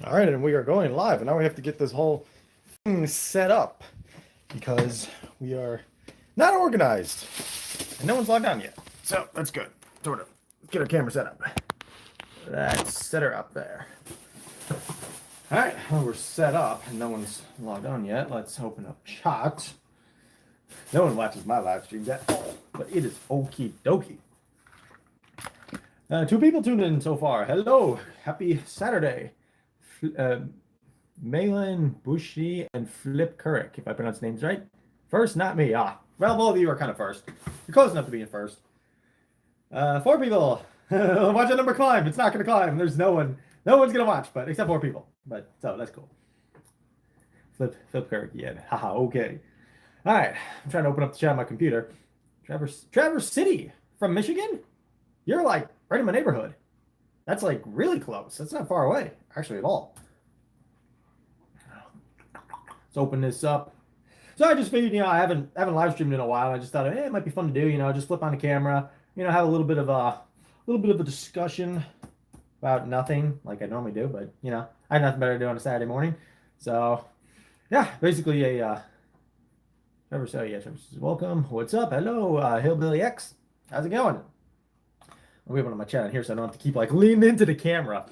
All right, and we are going live, and now we have to get this whole thing set up because we are not organized, and no one's logged on yet. So that's good. Sort of. Let's get our camera set up. Let's set her up there. All right, well, we're set up, and no one's logged on yet. Let's open up chat. No one watches my live streams at all, but it is okie dokie. 2 people tuned in so far. Hello, happy Saturday. Malin Bushi and Flip Couric, if I pronounce names right. First, not me. Well, both of you are kind of first. You're close enough to being first. 4 people. Watch the number climb. It's not going to climb. There's no one. No one's going to watch, but except 4 people. But so that's cool. Flip Couric, yeah. Haha. Okay. All right. I'm trying to open up the chat on my computer. Traverse City from Michigan. You're like right in my neighborhood. That's like really close. That's not far away, actually, at all. Let's open this up. So I just figured, I haven't live streamed in a while. I just thought, it might be fun to do, just flip on the camera, have a little bit of a discussion about nothing like I normally do. But I had nothing better to do on a Saturday morning. So yeah, basically Trevor says, welcome. What's up? Hello, Hillbilly X. How's it going? We have one on my chat here, so I don't have to keep leaning into the camera,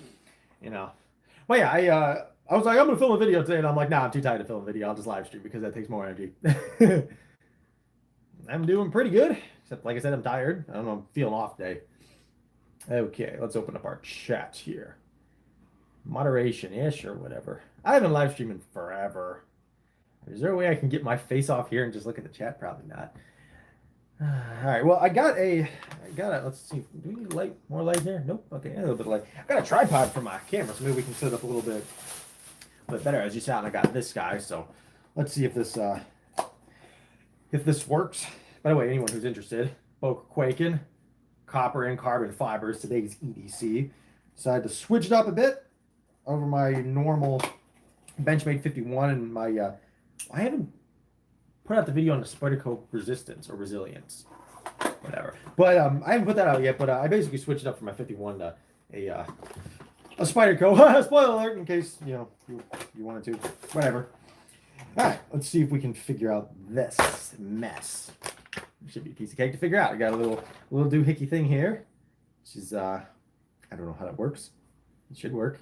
Well, yeah, I was like, I'm gonna film a video today, and I'm like, nah, I'm too tired to film a video. I'll just live stream because that takes more energy. I'm doing pretty good, except like I said, I'm tired. I don't know, I'm feeling off today. Okay, let's open up our chat here. Moderation, yeah, sure, whatever. I haven't live streamed in forever. Is there a way I can get my face off here and just look at the chat? Probably not. All right, well, I got a, let's see, do we need more light here? Nope, okay, a little bit of light. I got a tripod for my camera, so maybe we can set it up a little bit better. As you saw, and I got this guy, so let's see if this works. By the way, anyone who's interested, Boca Quaking, copper and carbon fibers, today's EDC. Decided to switch it up a bit over my normal Benchmade 51 and my, I haven't put out the video on the Spyderco resistance or resilience, whatever. But I haven't put that out yet. But I basically switched it up from my 51 to a Spyderco. Spoiler alert! In case you wanted to, whatever. All right, let's see if we can figure out this mess. It should be a piece of cake to figure out. I got a little doohickey thing here, which is I don't know how that works. It should work.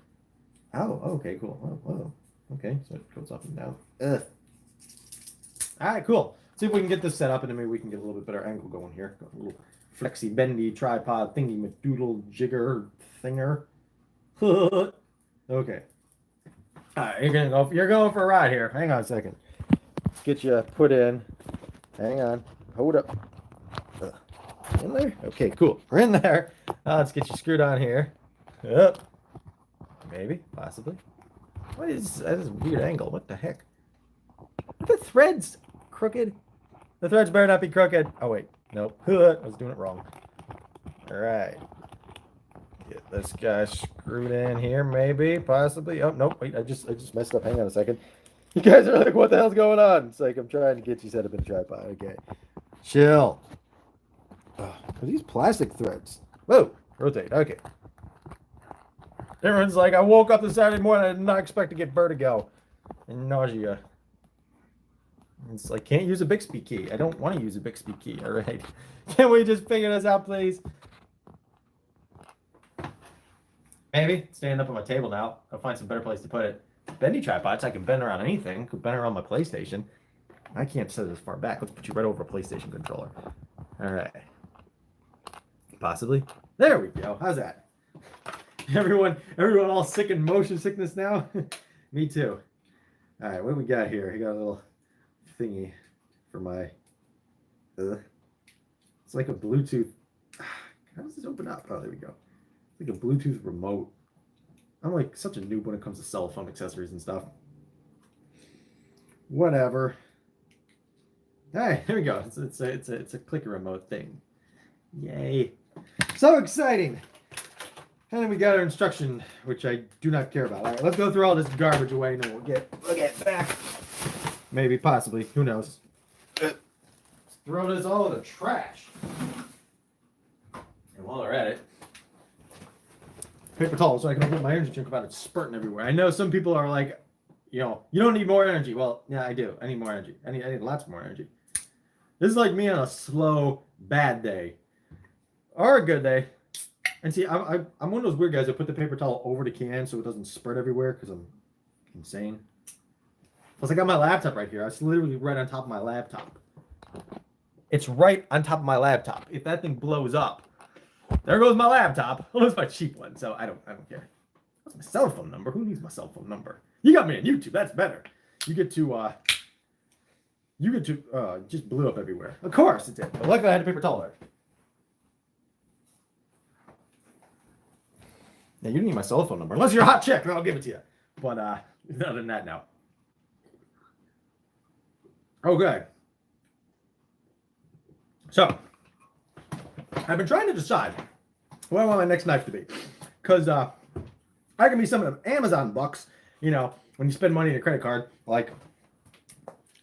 Oh, okay, cool. Whoa. Okay, so it goes up and down. Ugh. All right, cool. See if we can get this set up, and then maybe we can get a little bit better angle going here. Got a little flexy, bendy tripod thingy, madoodle jigger thinger. Okay. All right, you're going for a ride here. Hang on a second. Let's get you put in. Hang on. Hold up. In there? Okay, cool. We're in there. Let's get you screwed on here. Up. Maybe, possibly. What is that? Is a weird angle. What the heck? The thread's crooked. The threads better not be crooked. Oh wait, nope. I was doing it wrong. All right. Get this guy screwed in here, maybe, possibly. Oh nope, wait, I just messed up. Hang on a second. You guys are like, what the hell's going on? It's like I'm trying to get you set up in a tripod. Okay, chill. Are these plastic threads? Whoa, rotate. Okay. Everyone's like, I woke up this Saturday morning. I did not expect to get vertigo and nausea. It's like, can't use a Bixby key. I don't want to use a Bixby key. All right. Can we just figure this out, please? Maybe. Stand up on my table now. I'll find some better place to put it. Bendy tripods. I can bend around anything. Could bend around my PlayStation. I can't set it as far back. Let's put you right over a PlayStation controller. All right. Possibly. There we go. How's that? Everyone all sick in motion sickness now? Me too. All right. What do we got here? We got a little thingy for my it's like a Bluetooth. How does this open up? Oh, there we go. It's like a Bluetooth remote. I'm like such a noob when it comes to cell phone accessories and stuff. Whatever. All right, here we go. It's a clicker remote thing. Yay! So exciting. And then we got our instruction, which I do not care about. All right, let's go through all this garbage away, and then we'll get back. Maybe, possibly. Who knows? Let's throw this all in the trash. And while we're at it, paper towel so I can open my energy drink without it spurting everywhere. I know some people are like, you know, you don't need more energy. Well, yeah, I do. I need more energy. I need lots more energy. This is like me on a slow, bad day. Or a good day. And see, I'm one of those weird guys that put the paper towel over the can so it doesn't spread everywhere because I'm insane. Plus, I got my laptop right here. It's literally right on top of my laptop. It's right on top of my laptop. If that thing blows up, there goes my laptop. Well, it's my cheap one, so I don't care. That's my cell phone number. Who needs my cell phone number? You got me on YouTube. That's better. You get to just blew up everywhere. Of course it did. But luckily I had a paper towel there. Now you don't need my cell phone number unless you're a hot chick, then I'll give it to you. But other than that, no. Okay. So I've been trying to decide what I want my next knife to be, because I can be some of the Amazon bucks. You know, when you spend money on a credit card, like,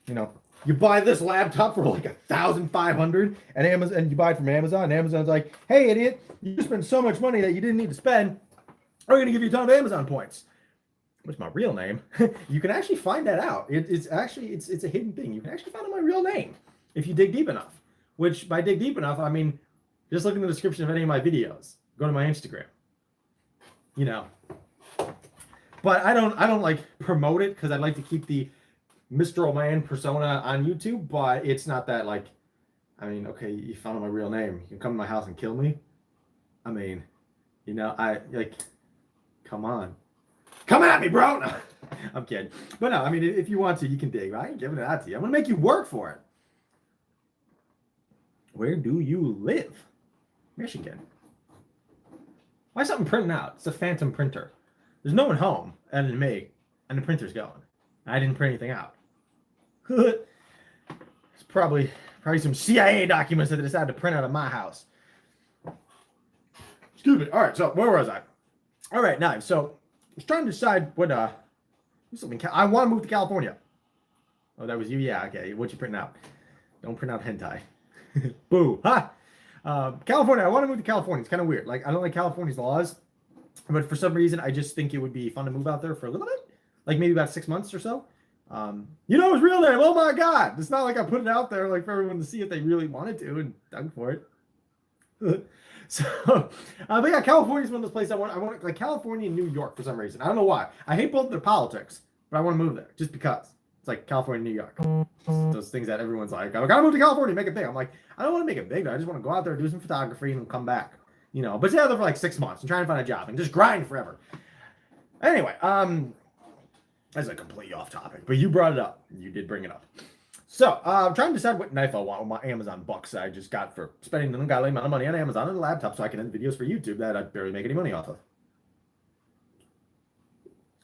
you know, you buy this laptop for like $1,500, and you buy it from Amazon, and Amazon's like, "Hey, idiot, you spent so much money that you didn't need to spend. We're going to give you a ton of Amazon points." Which my real name. You can actually find that out. It's a hidden thing. You can actually find out my real name if you dig deep enough. Which, by dig deep enough, I mean just look in the description of any of my videos. Go to my Instagram. You know. But I don't like promote it because I'd like to keep the Mr. O'Man persona on YouTube, but it's not that, like, I mean, okay, you found out my real name. You can come to my house and kill me. I mean, you know, come on. Come at me, bro. No, I'm kidding. But no, I mean, if you want to, you can dig. I ain't giving it out to you. I'm going to make you work for it. Where do you live? Michigan. Why is something printing out? It's a phantom printer. There's no one home other than me, and the printer's going. I didn't print anything out. It's probably some CIA documents that they decided to print out of my house. Excuse me. All right, so where was I? All right, knives. So I was trying to decide what I want to move to California. Oh, that was you? Yeah, okay. What you printing out? Don't print out hentai. Boo. Ha! California. I want to move to California. It's kind of weird. Like, I don't like California's laws, but for some reason, I just think it would be fun to move out there for a little bit. Like maybe about 6 months or so. You know his real name. Oh my God. It's not like I put it out there like for everyone to see if they really wanted to and dug for it. So, but yeah, California is one of those places I want like California and New York for some reason. I don't know why. I hate both their politics, but I want to move there just because. It's like California and New York. Those things that everyone's like, I gotta move to California, make it big. I'm like, I don't want to make it big. I just want to go out there, do some photography, and come back. You know, but stay out there for like 6 months and try and find a job and just grind forever. Anyway, that's a completely off topic, but you brought it up. You did bring it up. So, I'm trying to decide what knife I want with my Amazon bucks that I just got for spending an ungodly amount of money on Amazon and a laptop so I can edit videos for YouTube that I barely make any money off of.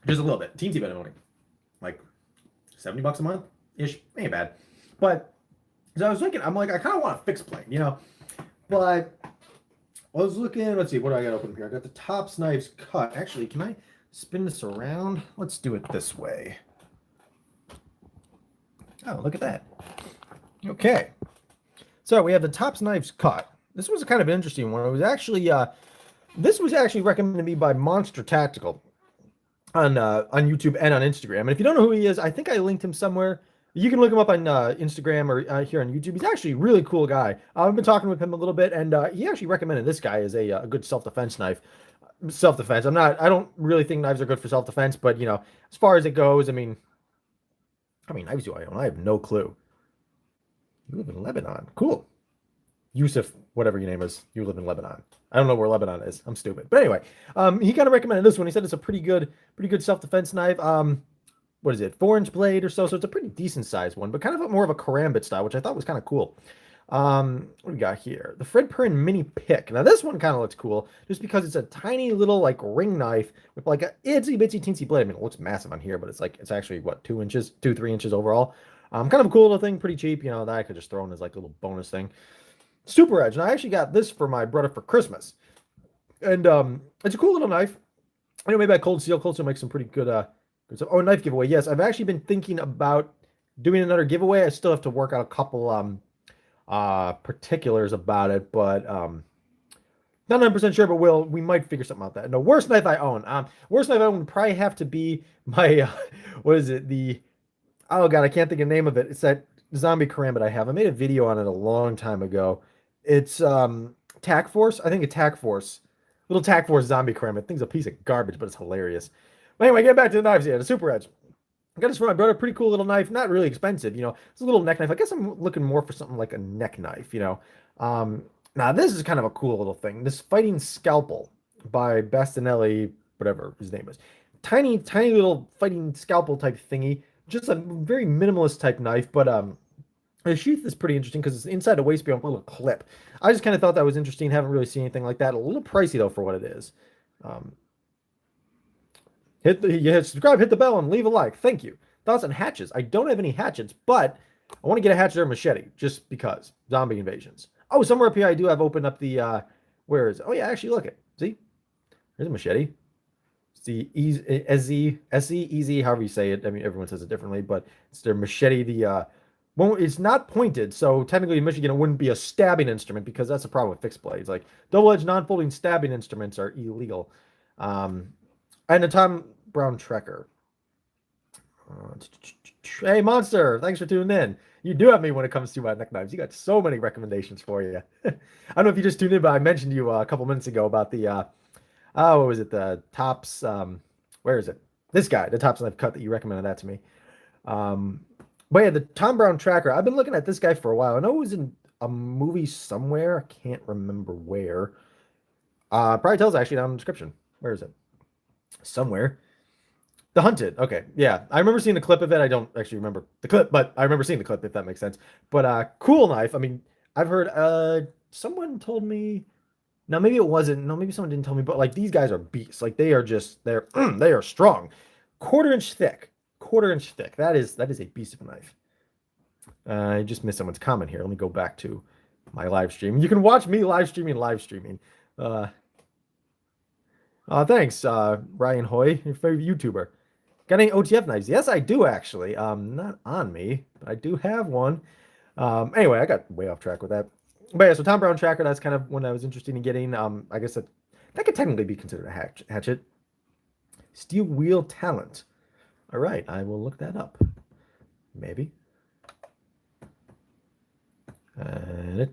Just a little bit. Teensy bit of money. Like $70 a month-ish. Ain't bad. But, so I was thinking, I'm like, I kind of want a fixed plane, you know? But, I was looking, let's see, what do I got open here? I got the Tops knives cut. Actually, can I spin this around? Let's do it this way. Oh, look at that. Okay. So we have the Tops knives cut. This was a kind of an interesting one. It was actually this was actually recommended to me by Monster Tactical on YouTube and on Instagram. And if you don't know who he is, I think I linked him somewhere. You can look him up on Instagram or here on YouTube. He's actually a really cool guy. I've been talking with him a little bit, and he actually recommended this guy as a good self-defense knife. Self-defense. I don't really think knives are good for self-defense, but you know, as far as it goes, I mean, how many knives do I own? I have no clue. You live in Lebanon. Cool. Yusuf, whatever your name is, you live in Lebanon. I don't know where Lebanon is. I'm stupid. But anyway, he kind of recommended this one. He said it's a pretty good self-defense knife. What is it? 4-inch blade or so. So it's a pretty decent sized one, but kind of more of a karambit style, which I thought was kind of cool. What do we got here? The Fred Perrin Mini Pick. Now this one kind of looks cool just because it's a tiny little like ring knife with like a itsy bitsy teensy blade. I mean, it looks massive on here, but it's actually what, 3 inches overall. Kind of a cool little thing, pretty cheap, you know, that I could just throw in as like a little bonus thing. Super Edge. And I actually got this for my brother for Christmas. And it's a cool little knife. I know maybe Cold Steel makes some pretty good good stuff. Oh, knife giveaway. Yes, I've actually been thinking about doing another giveaway. I still have to work out a couple particulars about it, but Not 100% sure, but we might figure something out that. No, worst knife I own. Worst knife I own would probably have to be my what is it? Oh god, I can't think of the name of it. It's that zombie karambit I have. I made a video on it a long time ago. It's Tac Force. I think a Tac Force. Little Tac Force zombie karambit. Thing's a piece of garbage, but it's hilarious. But anyway, get back to the knives here. The Super Edge. I got this for my brother. Pretty cool little knife. Not really expensive, It's a little neck knife. I guess I'm looking more for something like a neck knife. Um, Now this is kind of a cool little thing. This fighting scalpel by Bastinelli, whatever his name is. Tiny, tiny little fighting scalpel type thingy. Just a very minimalist type knife, but the sheath is pretty interesting because it's inside the waist band with a little clip. I just kind of thought that was interesting. Haven't really seen anything like that. A little pricey though for what it is. Um, hit subscribe, hit the bell, and leave a like. Thank you. Thoughts on hatchets? I don't have any hatchets, but I want to get a hatchet or a machete just because zombie invasions. Oh, somewhere up here I do have opened up the where is it? Oh yeah, actually look it. See? There's a machete. See, easy, however you say it. I mean, everyone says it differently, but it's their machete. Well, it's not pointed, so technically in Michigan it wouldn't be a stabbing instrument because that's a problem with fixed blades. Like double-edged, non-folding stabbing instruments are illegal. And the Tom Brown Trekker. Hey, Monster, thanks for tuning in. You do have me when it comes to neck knives. You got so many recommendations for you. I don't know if you just tuned in, but I mentioned to you a couple minutes ago about the what was it? The Tops. Where is it? This guy, the Tops knife cut that you recommended that to me. But yeah, the Tom Brown Tracker. I've been looking at this guy for a while. I know it was in a movie somewhere. I can't remember where. Probably tells actually down in the description. Where is it? Somewhere. The Hunted. Okay. Yeah. I remember seeing the clip of it. I don't actually remember the clip, but I remember seeing the clip, if that makes sense. But cool knife. I mean, I've heard someone told me. Now maybe it wasn't. No, maybe someone didn't tell me, but like these guys are beasts. Like they are just they are strong. Quarter-inch thick. Quarter-inch thick. That is a beast of a knife. I just missed someone's comment here. Let me go back to my live stream. You can watch me live streaming. Thanks, Ryan Hoy, your favorite YouTuber. Got any OTF knives? Yes, I do actually. Not on me, but I do have one. Anyway, I got way off track with that. But yeah, so Tom Brown Tracker, that's kind of one I was interested in getting. I guess that could technically be considered a hatchet. Steel Wheel Talent. All right, I will look that up. Maybe. I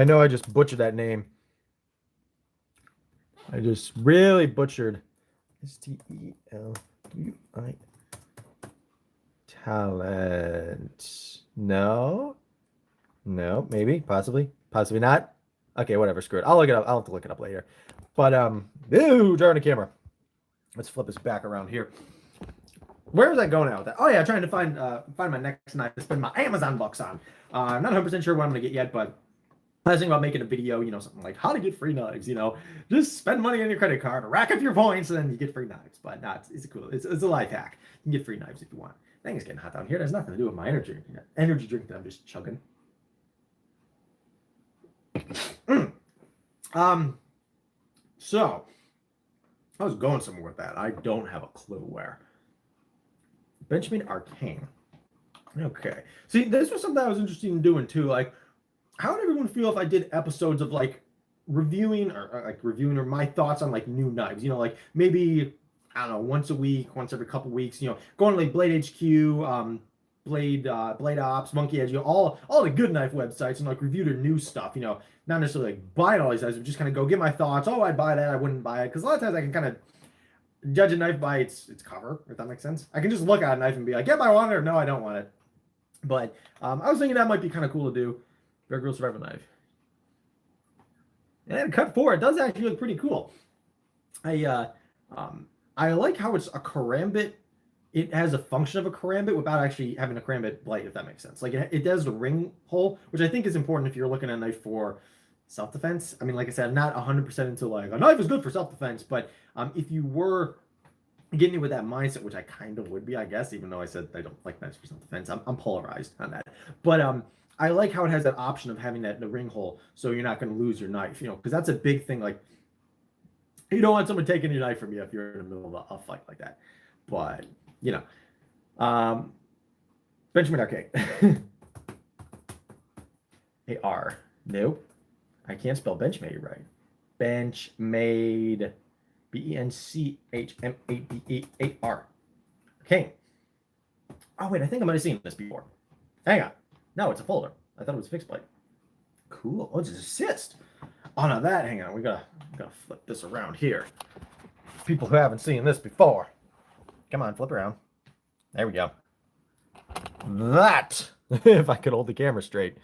know I just butchered that name. I just really butchered. Stelui Talent. No, maybe, possibly not. Okay, whatever. Screw it. I'll look it up. I'll have to look it up later. But ooh, turn the camera. Let's flip this back around here. Where was I going out with that? Oh yeah, trying to find my next knife to spend my Amazon bucks on. I'm not 100% sure what I'm gonna get yet, but I was thinking about making a video, something like how to get free knives. Just spend money on your credit card, rack up your points, and then you get free knives. But no, it's cool. It's a life hack. You can get free knives if you want. I think it's getting hot down here. There's nothing to do with my energy drink that I'm just chugging. So I was going somewhere with that. I don't have a clue where. Benjamin Arcane. Okay. See, this was something I was interested in doing too. Like, how would everyone feel if I did episodes of like reviewing or my thoughts on like new knives? Like maybe I don't know, once a week, once every couple weeks. Going to like Blade HQ, Blade Ops, Monkey Edge, all the good knife websites and like review their new stuff. Not necessarily like buying all these knives, but just kind of go get my thoughts. Oh, I'd buy that. I wouldn't buy it because a lot of times I can kind of judge a knife by its cover, if that makes sense. I can just look at a knife and be like, yep, I want it, or no, I don't want it. But I was thinking that might be kind of cool to do. Bear Grylls Survival Knife. And cut 4, it does actually look pretty cool. I like how it's a karambit. It has a function of a karambit without actually having a karambit blade, if that makes sense. Like it does the ring hole, which I think is important if you're looking at a knife for self-defense. I mean, like I said, I'm not 100% into like a knife is good for self-defense, but if you were getting it with that mindset, which I kind of would be, I guess, even though I said I don't like knives for self-defense, I'm polarized on that. But I like how it has that option of having the ring hole, so you're not going to lose your knife, because that's a big thing. Like, you don't want someone taking your knife from you if you're in the middle of a fight like that. But Benjamin Arcade. A-R. Nope. I can't spell Benchmade right. Benchmade. B-E-N-C-H-M-A-D-E-A-R. Okay. Oh, wait. I think I might have seen this before. Hang on. No, it's a folder. I thought it was a fixed plate. Cool. Oh, it's an assist. Oh, now that, hang on. We gotta flip this around here. People who haven't seen this before. Come on, flip around. There we go. That, if I could hold the camera straight.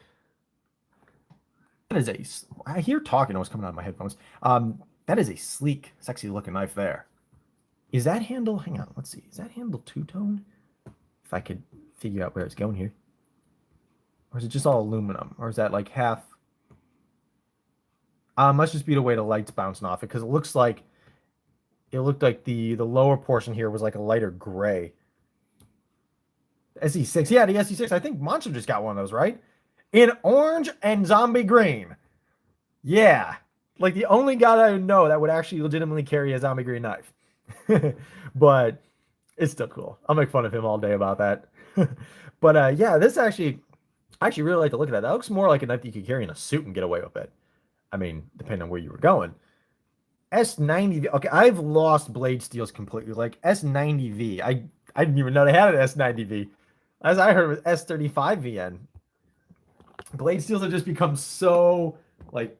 That is I hear talking was coming out of my headphones. That is a sleek, sexy looking knife there. Is that handle, hang on, let's see. Is that handle two-tone? If I could figure out where it's going here. Or is it just all aluminum? Or is that like half? Must just be the way the light's bouncing off it, because it looked like the lower portion here was like a lighter gray. SE6, yeah, the SE6. I think Monster just got one of those, right? In orange and zombie green. Yeah, like the only guy that I know that would actually legitimately carry a zombie green knife. But it's still cool. I'll make fun of him all day about that. But yeah, this I actually really like to look at that. That looks more like a knife that you could carry in a suit and get away with it. I mean, depending on where you were going. S90V. Okay, I've lost blade steels completely. Like S90V. I didn't even know they had an S90V. As I heard, it was S35VN. Blade steels have just become so, like,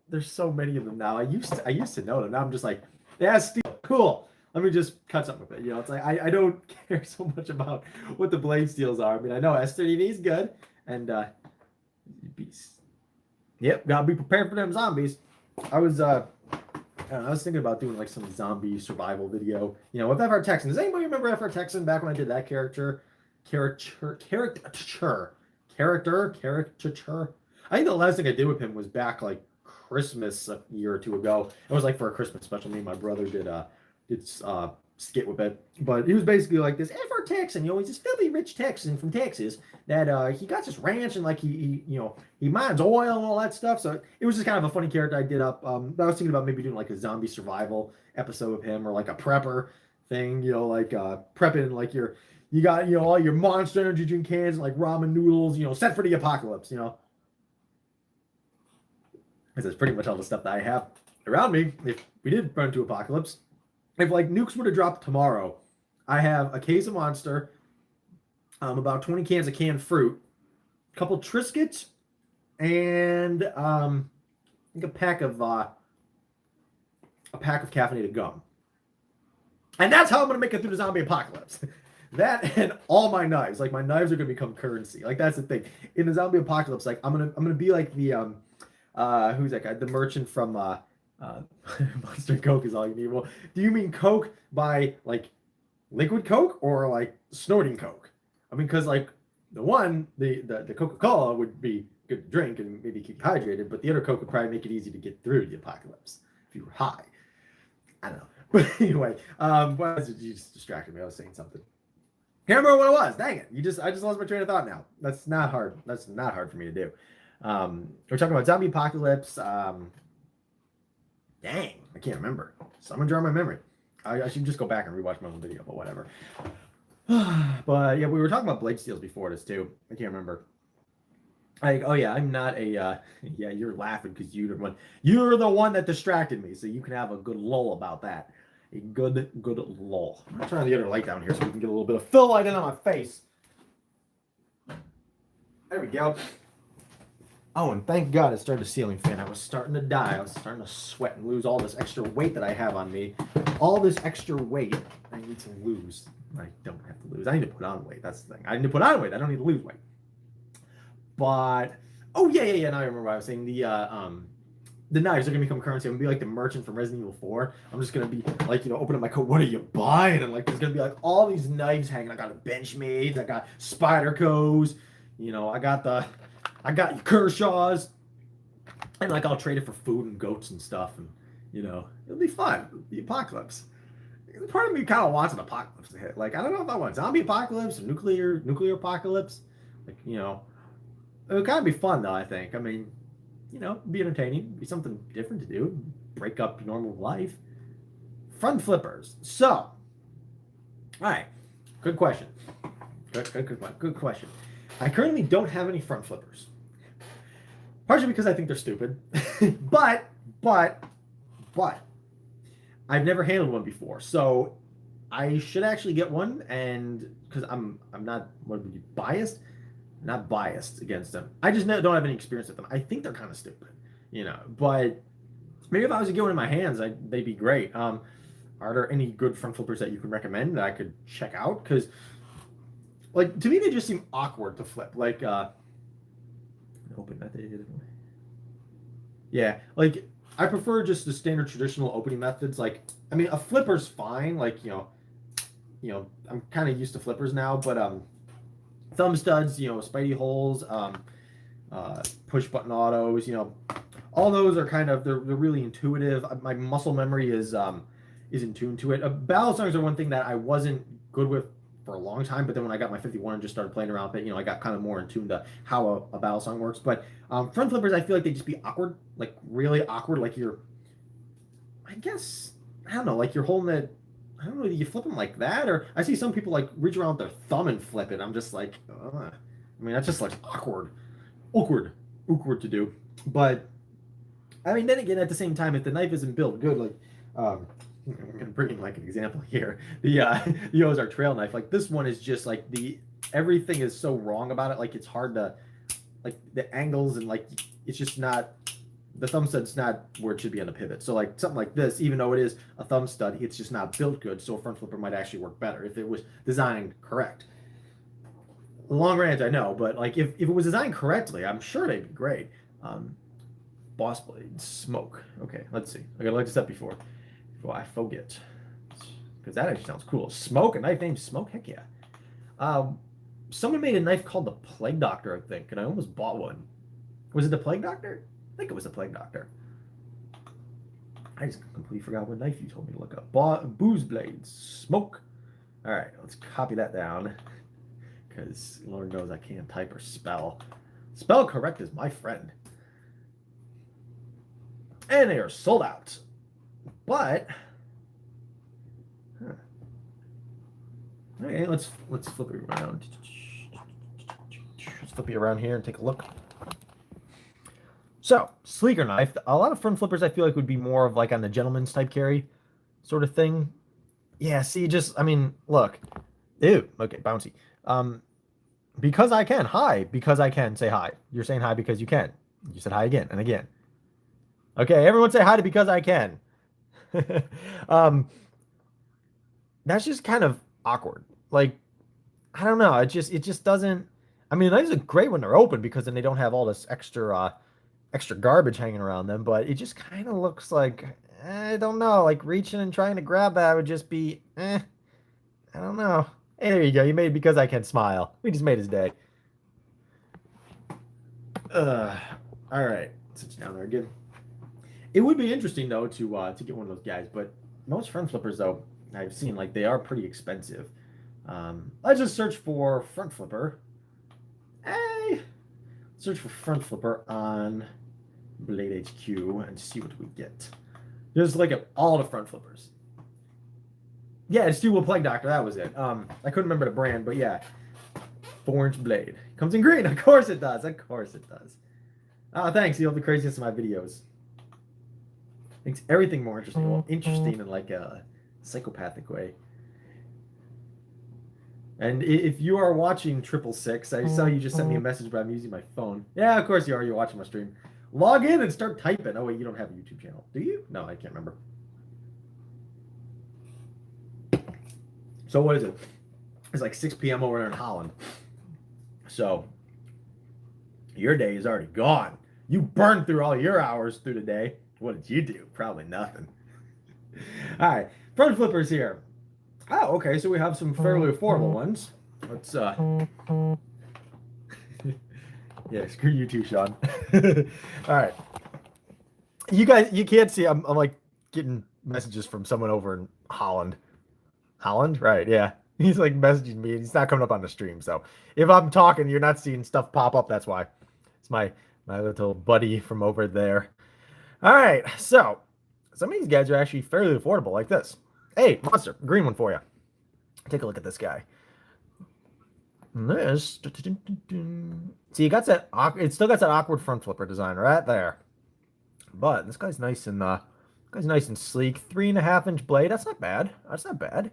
there's so many of them now. I used to know them. Now I'm just like, yeah, steel, cool. Let me just cut something with it. You know, it's like I don't care so much about what the blade steels are. I mean, I know S30V is good, and yep, gotta be prepared for them zombies. I was thinking about doing like some zombie survival video. You know, with FR Texan. Does anybody remember FR Texan back when I did that caricature? I think the last thing I did with him was back like Christmas a year or two ago. It was like for a Christmas special. Me and my brother did skit with it. But he was basically like this FR Texan, you know, he's this filthy rich Texan from Texas that he got this ranch and like he mines oil and all that stuff. So it was just kind of a funny character I did up. I was thinking about maybe doing like a zombie survival episode of him, or like a prepper thing, you know, like prepping like you got, you know, all your Monster Energy drink cans and like ramen noodles, you know, set for the apocalypse, you know. This is pretty much all the stuff that I have around me if we did run into apocalypse. If like nukes were to drop tomorrow, I have a case of Monster, about 20 cans of canned fruit, a couple Triscuits, and I think a pack of caffeinated gum. And that's how I'm gonna make it through the zombie apocalypse. That and all my knives. Like my knives are gonna become currency. Like that's the thing. In the zombie apocalypse, like I'm gonna be like the who's that guy? The merchant from Monster Coke is all you need. Well, do you mean Coke by like liquid Coke or like snorting Coke? I mean, because like the Coca-Cola would be good to drink and maybe keep you hydrated, but the other Coke would probably make it easy to get through the apocalypse if you were high. I don't know. But anyway, you just distracted me. I was saying something. Can't remember what it was. Dang it. I just lost my train of thought now. That's not hard. That's not hard for me to do. We're talking about zombie apocalypse. Dang, I can't remember. Someone draw my memory. I should just go back and rewatch my own video, but whatever. But yeah, we were talking about blade steels before this too. I can't remember. Oh yeah, I'm not a yeah, you're laughing because you're the one that distracted me, so you can have a good lull about that. A good lull. I'm trying to get the other light down here so we can get a little bit of fill light in on my face. There we go. Oh, and thank God it started a ceiling fan. I was starting to die. I was starting to sweat and lose all this extra weight that I have on me. All this extra weight I need to lose. I don't have to lose. I need to put on weight. That's the thing. I need to put on weight. I don't need to lose weight. But oh yeah. Now I remember what I was saying. The knives are gonna become currency. I'm gonna be like the merchant from Resident Evil 4. I'm just gonna be like, you know, open up my coat. What are you buying? And like, there's gonna be like all these knives hanging. I got a Benchmade. I got Spyderco's. You know, I got Kershaw's. And like, I'll trade it for food and goats and stuff. And you know, it'll be fun. The apocalypse. Part of me kind of wants an apocalypse to hit. Like, I don't know if I want zombie apocalypse or nuclear apocalypse. Like, you know, it would kind of be fun though. I think. I mean, you know, be entertaining, be something different to do, break up your normal life. Front flippers. So, all right, good question. Good question. I currently don't have any front flippers. partially because I think they're stupid, but I've never handled one before, so I should actually get one, and because I'm not, what would be biased, not biased against them. I just don't have any experience with them. I think they're kind of stupid, you know. But maybe if I was to get one in my hands, they'd be great. Are there any good front flippers that you can recommend that I could check out? Because, like, to me, they just seem awkward to flip. Like, open that. Yeah, like I prefer just the standard traditional opening methods. Like, I mean, a flipper's fine. Like, I'm kind of used to flippers now, but thumb studs, spidey holes, push button autos, all those are kind of they're really intuitive. My muscle memory is in tune to it. Ballast songs are one thing that I wasn't good with for a long time, but then when I got my 51 and just started playing around with it, I got kind of more in tune to how a battle song works. But front flippers, I feel like they just be awkward, like really awkward. Like I guess, I don't know, like you're holding it. I don't know, do you flip them like that? Or I see some people like reach around with their thumb and flip it. I'm just like, I mean, that just looks awkward to do. But I mean, then again, at the same time, if the knife isn't built good, like, I'm gonna bring in like an example here. The Ozark trail knife, like this one is just like everything is so wrong about it. Like it's hard to, like the angles and like it's just not. The thumb stud's not where it should be on the pivot. So like something like this, even though it is a thumb stud, it's just not built good. So a front flipper might actually work better if it was designed correct. Long rant, I know, but like if it was designed correctly, I'm sure they'd be great. Boss blade, smoke. Okay, let's see. I gotta look this up before I forget, because that actually sounds cool. Smoke, a knife named Smoke. Heck yeah. Someone made a knife called the Plague Doctor, I think, and I almost bought one. Was it the Plague Doctor? I think it was the Plague Doctor. I just completely forgot what knife you told me to look up. Booze blades, smoke. All right, let's copy that down, because Lord knows I can't type or spell. Spell correct is my friend. And they are sold out. But, okay, let's flip it around. Let's flip it around here and take a look. So, sleeker knife. A lot of front flippers I feel like would be more of like on the gentleman's type carry sort of thing. Yeah, see, I mean, look. Ew, okay, bouncy. Because I can. Hi, because I can. Say hi. You're saying hi because you can. You said hi again and again. Okay, everyone say hi to because I can. That's just kind of awkward. Like, I don't know. It just doesn't. I mean, those are great when they're open because then they don't have all this extra garbage hanging around them. But it just kind of looks like, I don't know, like reaching and trying to grab that would just be, I don't know. Hey, there you go. You made because I can smile. We just made his day. All right, sit down there again. It would be interesting though to get one of those guys, but most front flippers though I've seen like they are pretty expensive. Let's just search for front flipper. Hey, search for front flipper on Blade HQ and see what we get. Just look at all the front flippers. Yeah, it's Dual Plague Doctor. That was it. I couldn't remember the brand, but yeah, 4-inch blade comes in green. Of course it does. Of course it does. Thanks. You know the craziest of my videos. Makes everything more interesting. Well, interesting in like a psychopathic way. And if you are watching 666, I saw you just sent me a message, but I'm using my phone. Yeah, of course you are. You're watching my stream. Log in and start typing. Oh, wait, you don't have a YouTube channel. Do you? No, I can't remember. So what is it? It's like 6 p.m. over there in Holland. So your day is already gone. You burned through all your hours through the day. What did you do? Probably nothing. All right, front flippers here. Oh, okay, so we have some fairly affordable ones. Let's yeah, screw you too, Sean. All right, you guys, you can't see. I'm like getting messages from someone over in Holland. Holland, right? Yeah, he's like messaging me, and he's not coming up on the stream. So if I'm talking, you're not seeing stuff pop up. That's why. It's my little buddy from over there. All right, so some of these guys are actually fairly affordable, like this. Hey, Monster, green one for you. Take a look at this guy. This, see, it got that. It still got that awkward front flipper design right there, but this guy's nice and sleek. 3.5-inch blade. That's not bad. That's not bad.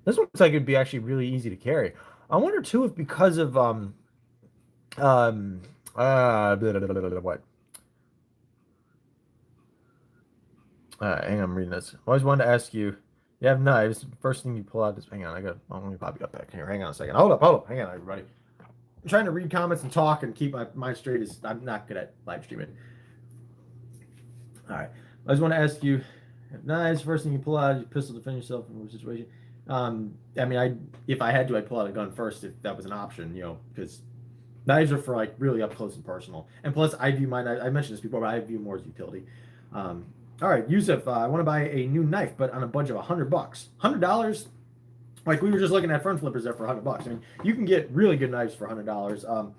This one looks like it'd be actually really easy to carry. I wonder too if because of what? Hang on, I'm reading this. I always wanted to ask you. You have knives. First thing you pull out is. Hang on, let me pop you up back here. Hang on a second. Hold up. Hang on, everybody. I'm trying to read comments and talk and keep my mind straight. I'm not good at live streaming. All right. I just want to ask you, knives. First thing you pull out is your pistol to defend yourself in a situation. I mean, if I had to, I'd pull out a gun first if that was an option. Because knives are for like really up close and personal. And plus, I view my knife. I mentioned this before, but I view more as utility. All right, Yusuf, I want to buy a new knife, but on a budget of $100. $100. Like we were just looking at front flippers there for $100. I mean, you can get really good knives for $100.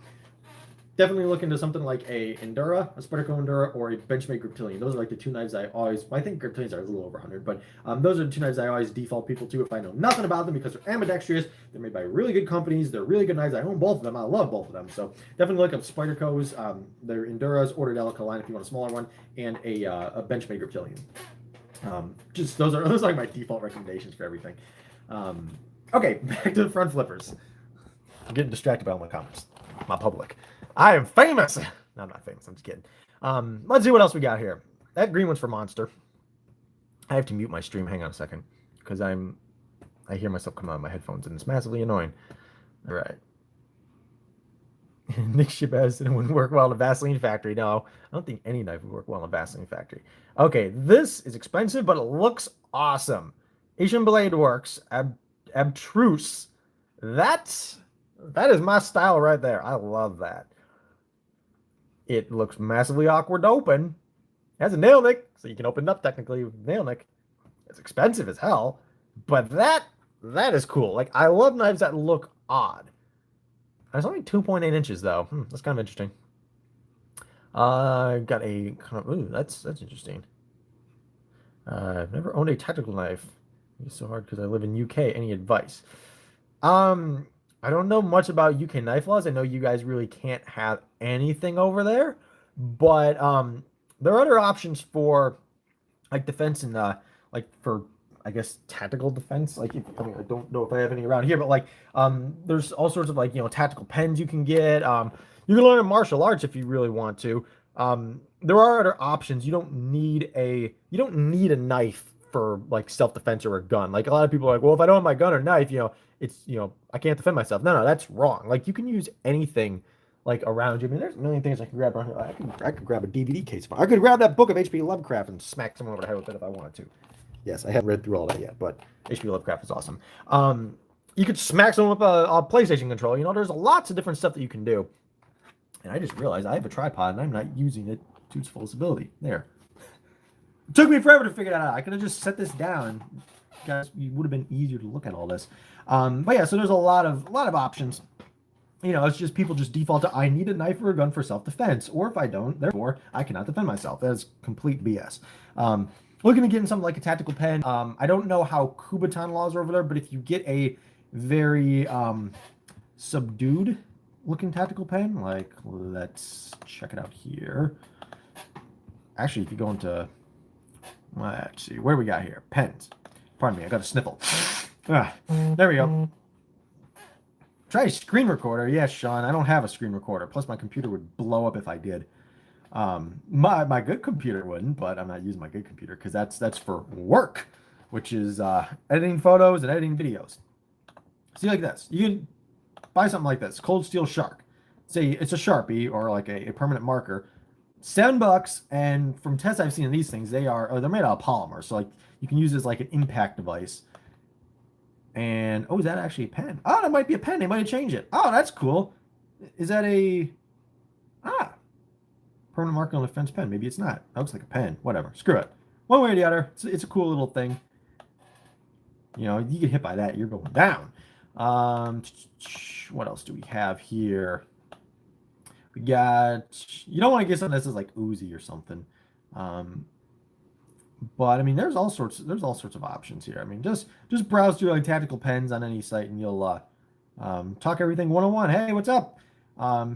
Definitely look into something like a Endura, a Spyderco Endura, or a Benchmade Griptilian. Those are like the two knives I always. I think Griptilians are a little over 100, but those are the two knives I always default people to if I know nothing about them because they're ambidextrous. They're made by really good companies. They're really good knives. I own both of them. I love both of them. So definitely look up Spyderco's. Their Enduras, Order Delica line if you want a smaller one, and a Benchmade Griptilian. Just those are like my default recommendations for everything. Okay, back to the front flippers. I'm getting distracted by all my comments. My public. I am famous. No, I'm not famous. I'm just kidding. Let's see what else we got here. That green one's for Monster. I have to mute my stream. Hang on a second, because I hear myself come out of my headphones, and it's massively annoying. All right. Nick Shabazz said it wouldn't work well in a Vaseline factory. No, I don't think any knife would work well in a Vaseline factory. Okay, this is expensive, but it looks awesome. Asian blade works. Abstruse. That is my style right there. I love that. It looks massively awkward to open. It has a nail nick, so you can open it up technically with a nail nick. It's expensive as hell, but that is cool. Like, I love knives that look odd. It's only 2.8 inches though. That's kind of interesting. Got a kind of ooh, that's interesting. I've never owned a tactical knife. It's so hard because I live in UK. Any advice? I don't know much about UK knife laws. I know you guys really can't have anything over there, but there are other options for like defense and like for I guess tactical defense. Like I don't know if I have any around here, but like there's all sorts of like tactical pens you can get. You can learn martial arts if you really want to. There are other options. You don't need a knife for like self-defense or a gun. Like a lot of people are like, well, if I don't have my gun or knife, it's I can't defend myself. No, that's wrong. Like you can use anything like around you. I mean, there's a million things I can grab around here. I could grab a DVD case. I could grab that book of H.P. Lovecraft and smack someone over the head with it if I wanted to. Yes, I haven't read through all that yet, but H.P. Lovecraft is awesome. You could smack someone with a PlayStation controller. There's lots of different stuff that you can do. And I just realized I have a tripod and I'm not using it to its fullest ability. There. It took me forever to figure that out. I could have just set this down. Guys, it would have been easier to look at all this. But yeah, so there's a lot of options. It's just people just default to I need a knife or a gun for self-defense, or if I don't, therefore I cannot defend myself. That's complete BS. Looking to get in something like a tactical pen. I don't know how Kubotan laws are over there, but if you get a very subdued looking tactical pen, like let's check it out here. Actually, if you go into let's see, what do we got here? Pens. Pardon me, I got a sniffle. There we go. Try a screen recorder. Yes, Sean, I don't have a screen recorder. Plus, my computer would blow up if I did. My good computer wouldn't, but I'm not using my good computer because that's for work, which is editing photos and editing videos. See, like this. You can buy something like this, Cold Steel Shark. Say it's a Sharpie or like a permanent marker. $7, and from tests I've seen of these things, they're made out of polymer, so like you can use it as like an impact device. And is that actually a pen? Oh, that might be a pen. They might have changed it. Oh, that's cool. Is that a permanent marker on the fence pen? Maybe it's not. That looks like a pen. Whatever. Screw it. One way or the other, it's a cool little thing. You get hit by that, you're going down. What else do we have here? We got, you don't want to get something that says like Uzi or something. But I mean, there's all sorts of options here. I mean, just browse through like tactical pens on any site and you'll Talk Everything 101. Hey, what's up?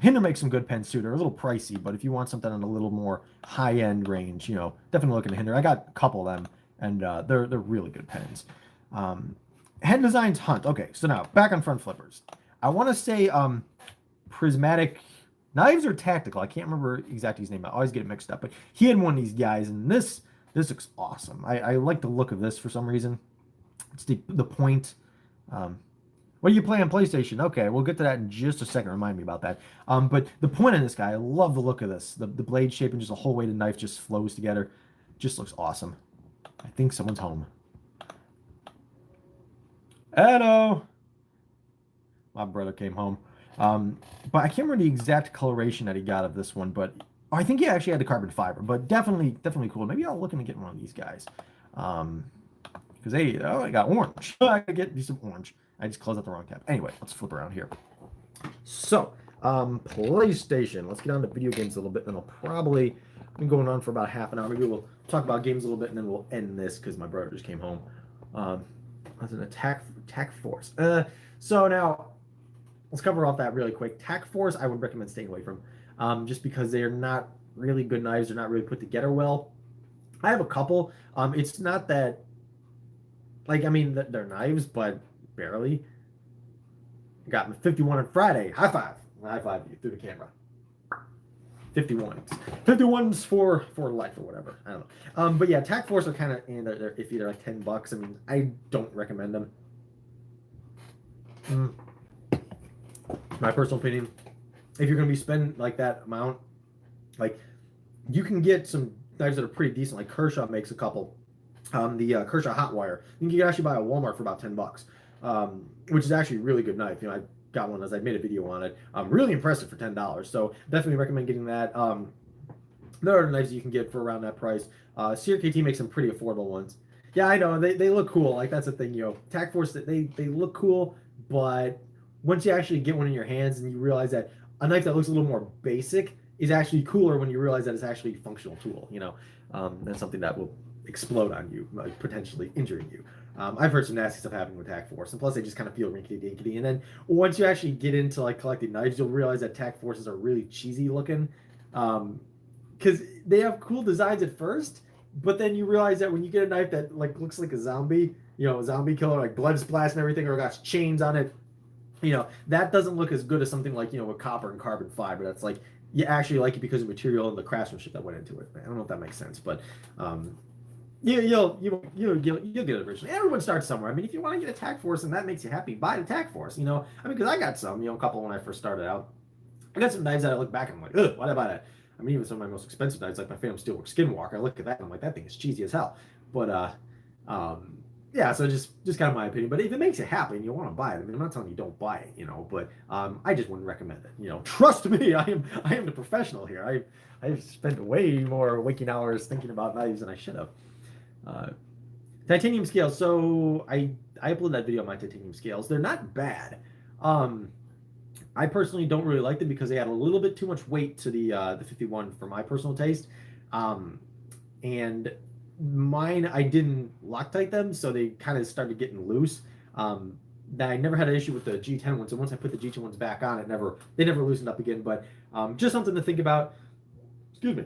Hinder makes some good pens too. They're a little pricey, but if you want something in a little more high-end range, definitely look at Hinder. I got a couple of them, and they're really good pens. Head Designs Hunt. Okay, so now back on front flippers. I want to say Prismatic Knives or Tactical. I can't remember exactly his name. I always get it mixed up, but he had one of these guys, and this looks awesome. I like the look of this for some reason. It's the point. What do you play on PlayStation? Okay, we'll get to that in just a second. Remind me about that. But the point on this guy, I love the look of this. The blade shape and just the whole way the knife just flows together. Just looks awesome. I think someone's home. Hello. My brother came home. But I can't remember the exact coloration that he got of this one, but I think he actually had the carbon fiber, but definitely cool. Maybe I'll look into getting one of these guys. Because I got orange. I gotta get me some orange. I just closed out the wrong tab. Anyway, let's flip around here. So, PlayStation. Let's get on to video games a little bit, and I'll probably been going on for about half an hour. Maybe we'll talk about games a little bit, and then we'll end this because my brother just came home. That's an attack force. So now let's cover off that really quick. Tac Force, I would recommend staying away from, just because they are not really good knives. They're not really put together well. I have a couple. It's not that, like, I mean, they're knives, but barely. Got 51 on Friday. High five. High five you through the camera. 51s. 51s for life or whatever. I don't know. But yeah, Tac Force are kind of, they're iffy. They're like $10. I mean, I don't recommend them. My personal opinion, if you're going to be spending like that amount, like, you can get some knives that are pretty decent. Like Kershaw makes a couple. The Kershaw Hot Wire, you can actually buy at Walmart for about $10, which is actually a really good knife. I got one as I made a video on it. Really impressive for $10. So definitely recommend getting that. There are knives you can get for around that price. CRKT makes some pretty affordable ones. Yeah, I know they look cool. Like, that's the thing, Tac Force, they look cool, but once you actually get one in your hands and you realize that a knife that looks a little more basic is actually cooler when you realize that it's actually a functional tool. That's something that will explode on you, like potentially injuring you. I've heard some nasty stuff happening with Tac Force, and plus they just kind of feel rinkety dinkety. And then once you actually get into like collecting knives, you'll realize that Tac Forces are really cheesy looking, because they have cool designs at first, but then you realize that when you get a knife that like looks like a zombie, a zombie killer, like blood splash and everything, or got chains on it, that doesn't look as good as something like with copper and carbon fiber. That's like, you actually like it because of the material and the craftsmanship that went into it. I don't know if that makes sense, but you'll get it originally. Everyone starts somewhere. I mean, if you want to get a Tac Force and that makes you happy, buy the Tac Force. Because I got some, a couple when I first started out. I got some knives that I look back and I'm like, ugh, why did I buy that? I mean, even some of my most expensive knives, like my Phantom Steelwork Skinwalker, I look at that and I'm like, that thing is cheesy as hell. But yeah, so just kind of my opinion. But if it makes you happy and you want to buy it, I mean, I'm not telling you don't buy it, but I just wouldn't recommend it. Trust me, I am the professional here. I've spent way more waking hours thinking about knives than I should have. Titanium scales. So I uploaded that video on my titanium scales. They're not bad. I personally don't really like them because they add a little bit too much weight to the 51 for my personal taste. And mine, I didn't Loctite them, so they kind of started getting loose. I never had an issue with the G10 ones, and once I put the G10 ones back on, they never loosened up again. But just something to think about. Excuse me.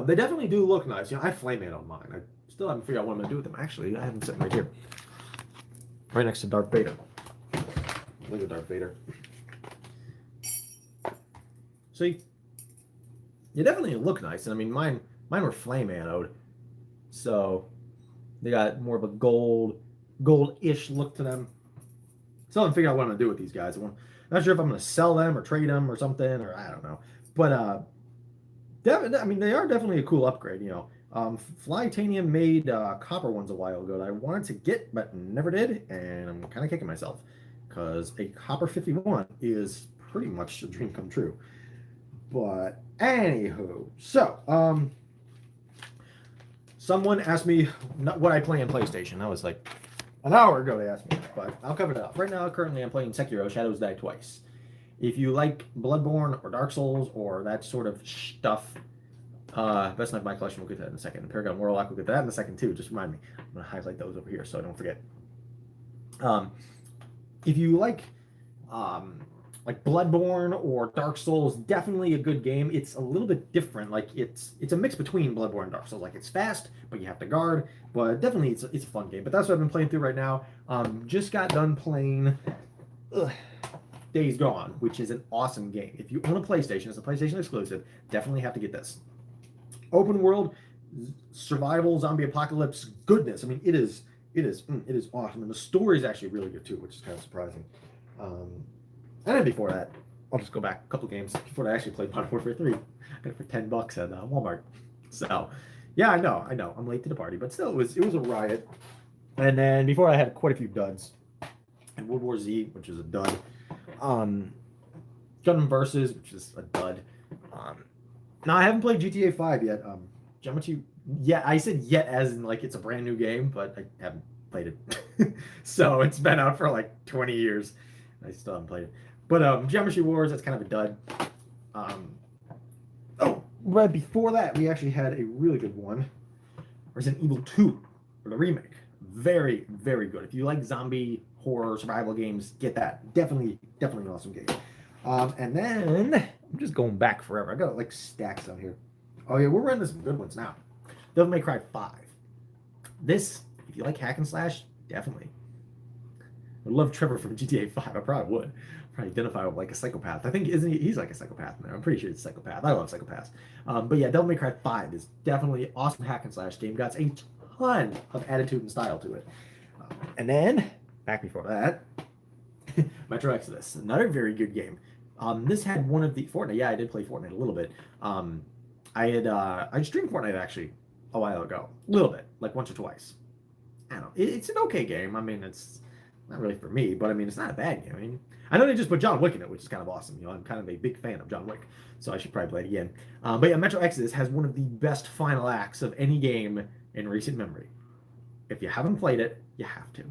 They definitely do look nice. I flame it on mine. I still haven't figured out what I'm gonna do with them. Actually, I have them sitting right here, right next to Darth Vader. Look at Darth Vader. See, they definitely look nice. And I mean, mine were flame anode, so they got more of a gold-ish look to them. Still haven't figured out what I'm gonna do with these guys. I'm not sure if I'm gonna sell them or trade them or something, or I don't know. But I mean, they are definitely a cool upgrade. Flytanium made copper ones a while ago that I wanted to get but never did, and I'm kind of kicking myself because a copper 51 is pretty much a dream come true. But anywho, so someone asked me what I play on PlayStation. That was like an hour ago they asked me, but I'll cover that up. Right now, currently I'm playing Sekiro: Shadows Die Twice. If you like Bloodborne or Dark Souls or that sort of stuff, Best Knife My Collection, we'll get to that in a second. Paragon Warlock, we'll get to that in a second too. Just remind me. I'm going to highlight those over here so I don't forget. If you like like Bloodborne or Dark Souls, definitely a good game. It's a little bit different. Like it's a mix between Bloodborne and Dark Souls. Like it's fast, but you have to guard. But definitely it's a fun game. But that's what I've been playing through right now. Just got done playing Days Gone, which is an awesome game. If you own a PlayStation, it's a PlayStation exclusive. Definitely have to get this. Open world, survival, zombie apocalypse, goodness. I mean, it is awesome, and the story is actually really good too, which is kind of surprising. And then before that, I'll just go back a couple games before I actually played Modern Warfare 3. I got it for $10 at Walmart. So, yeah, I know, I'm late to the party, but still, it was a riot. And then before I had quite a few duds, and World War Z, which is a dud. Gundam Versus, which is a dud. Now I haven't played GTA 5 yet. Geometry, yeah, I said yet as in like it's a brand new game, but I haven't played it. So it's been out for like 20 years. I still haven't played it. But Geometry Wars, that's kind of a dud. Oh, right before that, we actually had a really good one. Resident Evil 2, or the remake. Very, very good. If you like zombie horror survival games, get that. Definitely an awesome game. And then I'm just going back forever. I got like stacks out here. Oh yeah, we're running some good ones now. Devil May Cry 5. This, if you like hack and slash, definitely. I love Trevor from GTA 5. I probably would. Probably identify with like a psychopath. I think isn't he? He's like a psychopath now. I'm pretty sure he's a psychopath. I love psychopaths. But yeah, Devil May Cry 5 is definitely an awesome hack and slash game. Got a ton of attitude and style to it. And then back before that, Metro Exodus, another very good game. This had one of the Fortnite. Yeah, I did play Fortnite a little bit. I streamed Fortnite actually a while ago, a little bit, like once or twice. I don't know. It's an okay game. I mean, it's not really for me, but I mean, it's not a bad game. I mean, I know they just put John Wick in it, which is kind of awesome. You know, I'm kind of a big fan of John Wick, so I should probably play it again. But yeah, Metro Exodus has one of the best final acts of any game in recent memory. If you haven't played it, you have to.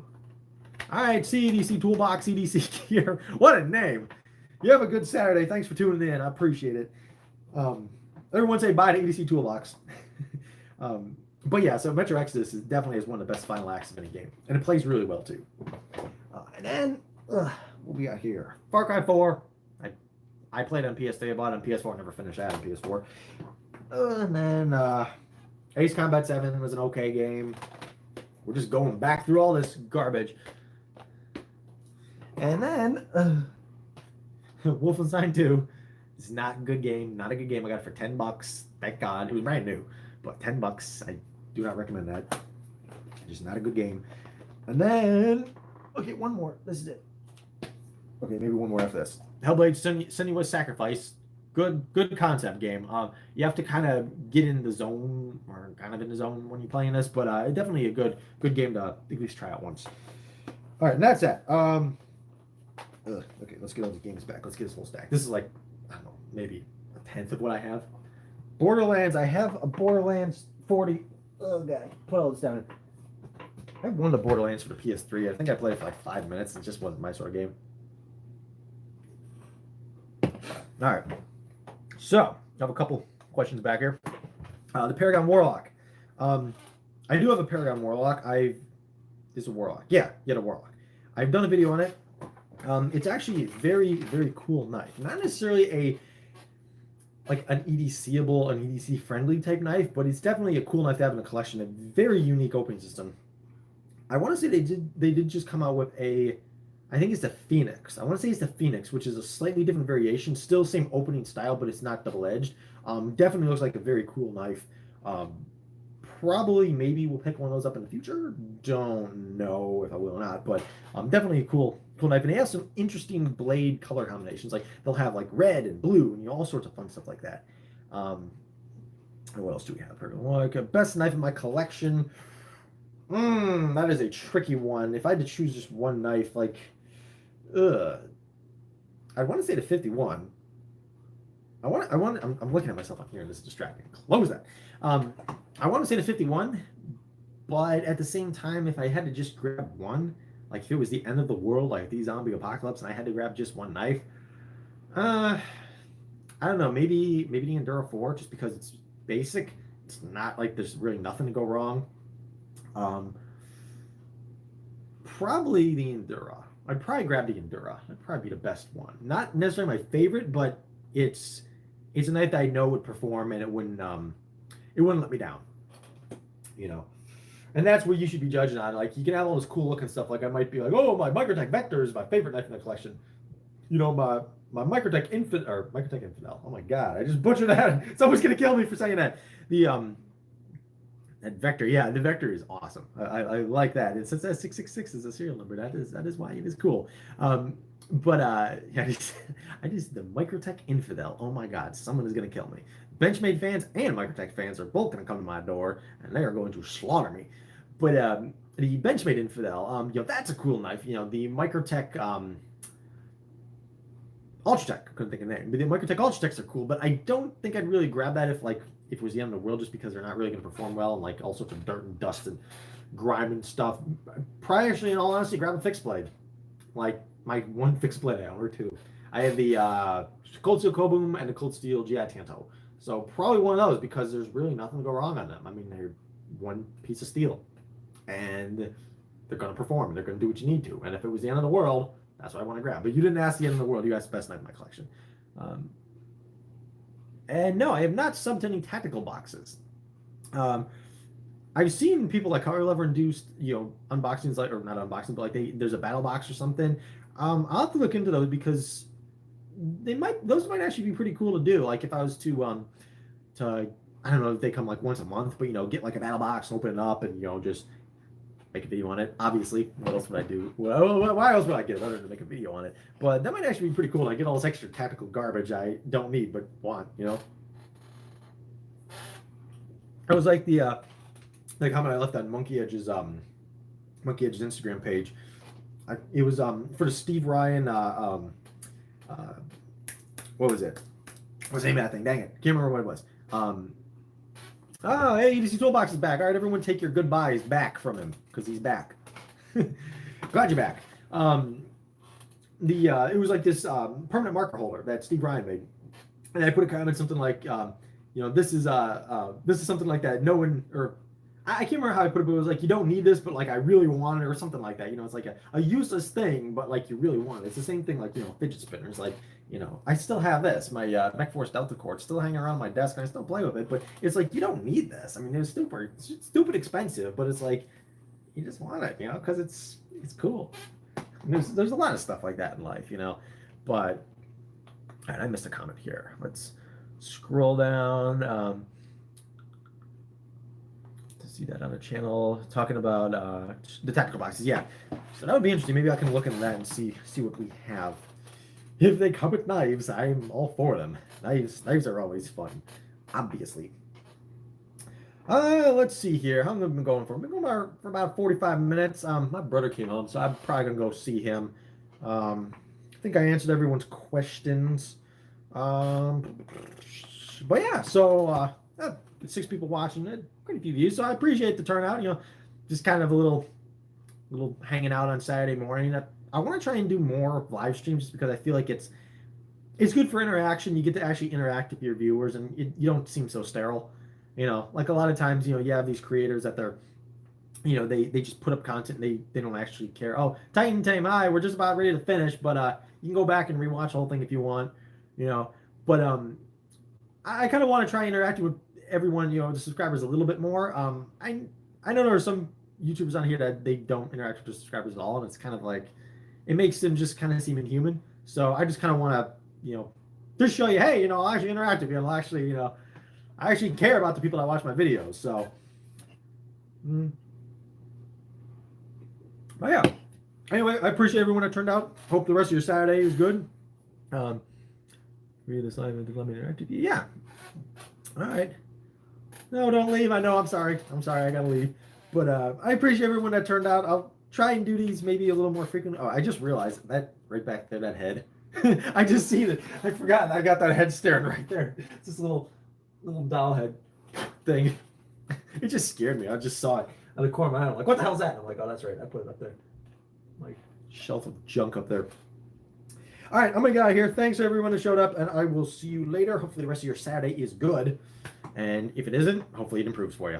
All right, CEDC Toolbox, CDC Gear. What a name. You have a good Saturday. Thanks for tuning in. I appreciate it. Everyone say bye to EDC Toolbox. But yeah, so Metro Exodus is definitely is one of the best final acts of any game. And it plays really well, too. And then, what we got here? Far Cry 4. I played on PS3. I bought it on PS4. Never finished that on PS4. And then Ace Combat 7 was an okay game. We're just going back through all this garbage. And then Wolfenstein 2 is not a good game. Not a good game. I got it for $10. Thank God. It was brand new. But $10, I do not recommend that. Just not a good game. And then, okay, one more. This is it. Okay, maybe one more after this. Hellblade: Senua's Sacrifice. Good concept game. You have to kind of get in the zone, or kind of in the zone when you're playing this, but definitely a good game to at least try out once. All right, and that's that. Okay, let's get all the games back. Let's get this whole stack. This is like, I don't know, maybe a tenth of what I have. Borderlands, I have a Borderlands 40. Oh, God. Put all this down. I have one of the Borderlands for the PS3. I think I played it for like 5 minutes. It just wasn't my sort of game. All right. So, I have a couple questions back here. The Paragon Warlock. I do have a Paragon Warlock. This is a Warlock. Yeah, yet a Warlock. I've done a video on it. It's actually a very, very cool knife. Not necessarily an EDCable, an EDC friendly type knife, but it's definitely a cool knife to have in a collection. A very unique opening system. I want to say they did just come out with I think it's the Phoenix. I want to say it's the Phoenix, which is a slightly different variation. Still same opening style, but it's not double-edged. Definitely looks like a very cool knife. Probably, maybe we'll pick one of those up in the future. Don't know if I will or not, but definitely a cool knife. And they have some interesting blade color combinations. Like they'll have like red and blue and all sorts of fun stuff like that. And what else do we have? Like best knife in my collection. That is a tricky one. If I had to choose just one knife, like, I want to say the 51. I'm looking at myself up here and this is distracting. Close that. I want to say the 51, but at the same time, if I had to just grab one, like if it was the end of the world, like the zombie apocalypse, and I had to grab just one knife, I don't know, maybe the Enduro 4, just because it's basic. It's not like there's really nothing to go wrong. Probably the Endura. I'd probably grab the Endura. That'd probably be the best one. Not necessarily my favorite, but it's a knife that I know would perform, and it wouldn't let me down. You know, and that's what you should be judging on. Like, you can have all this cool looking stuff. Like, I might be like, oh, my Microtech Vector is my favorite knife in the collection. You know, my Microtech Infidel. Oh my God, I just butchered that. Someone's gonna kill me for saying that. That Vector, yeah, the Vector is awesome. I like that. It says that 666 is a serial number. That is why it is cool. Yeah, I just the Microtech Infidel. Oh my God, someone is gonna kill me. Benchmade fans and Microtech fans are both gonna come to my door, and they are going to slaughter me. But the Benchmade Infidel, you know, that's a cool knife. You know, the Microtech Ultratech, I couldn't think of the name. But the Microtech Ultratechs are cool, but I don't think I'd really grab that if it was the end of the world, just because they're not really going to perform well, and like all sorts of dirt and dust and grime and stuff. Probably, actually, in all honesty, grab a fixed blade. Like my one fixed blade I own, or two. I have the Cold Steel Koboom and the Cold Steel GI Tanto. So probably one of those, because there's really nothing to go wrong on them. I mean, they're one piece of steel, and they're going to perform. They're going to do what you need to. And if it was the end of the world, that's what I want to grab. But you didn't ask the end of the world. You asked the best knife in my collection. And no, I have not subbed any tactical boxes. I've seen people like Color Lover do, you know, unboxings, like, or not unboxing, but like there's a battle box or something. I'll have to look into those, because those might actually be pretty cool to do. Like, if I was to I don't know if they come like once a month, but, you know, get like a battle box, open it up, and, you know, just make a video on it. Obviously, what else would I do? Well, why else would I get it other than make a video on it? But that might actually be pretty cool. I get all this extra tactical garbage I don't need but want, you know. It was like the comment I left on Monkey Edge's Instagram page. It was for the Steve Ryan. What was it? What's the name of that thing? Dang it, can't remember what it was. Oh, hey, EDC Toolbox is back. All right, everyone, take your goodbyes back from him, because he's back. Glad you're back. It was like this permanent marker holder that Steve Ryan made, and I put a comment something like, you know, this is something like that. No one, or I can't remember how I put it, but it was like, you don't need this, but like I really want it, or something like that. You know, it's like a useless thing, but like you really want it. It's the same thing like, you know, fidget spinners. Like, you know, I still have this, my Mech Force Delta Cord, still hanging around my desk, and I still play with it, but it's like, you don't need this. I mean, it's stupid expensive, but it's like, you just want it, you know, because it's cool. And there's a lot of stuff like that in life, you know. But, all right, I missed a comment here. Let's scroll down to see that on the channel, talking about the tactical boxes. Yeah, so that would be interesting. Maybe I can look into that and see what we have. If they come with knives, I'm all for them. Knives are always fun, obviously. Let's see here. How long have I been going for? I've been going for about 45 minutes. My brother came home, so I'm probably gonna go see him. I think I answered everyone's questions. But yeah, so 6 people watching it, pretty few views. So I appreciate the turnout. You know, just kind of a little hanging out on Saturday morning. I want to try and do more live streams, just because I feel like it's good for interaction. You get to actually interact with your viewers, and you don't seem so sterile. You know, like a lot of times, you know, you have these creators that they're, you know, they just put up content, and they don't actually care. Oh, Titan Tame, hi, we're just about ready to finish, but you can go back and rewatch the whole thing if you want, you know. But I kind of want to try interacting with everyone, you know, the subscribers a little bit more. I know there are some YouTubers on here that they don't interact with the subscribers at all, and it's kind of like, it makes them just kind of seem inhuman. So I just kind of want to, you know, just show you, hey, you know, I'll actually interact with you, and I'll actually, you know, I actually care about the people that watch my videos. So, but yeah. Anyway, I appreciate everyone that turned out. Hope the rest of your Saturday is good. Read this live and let me interact with you. Yeah. All right. No, don't leave. I know. I'm sorry. I gotta leave. But I appreciate everyone that turned out. I'll try and do these maybe a little more frequent. Oh, I just realized that right back there, that head. I just seen it. I forgot. I got that head staring right there. It's this little doll head thing. It just scared me. I just saw it out of the corner of my eye. I'm like, what the hell's that? And I'm like, oh, that's right. I put it up there. My shelf of junk up there. All right, I'm gonna get out of here. Thanks to everyone that showed up, and I will see you later. Hopefully the rest of your Saturday is good. And if it isn't, hopefully it improves for you.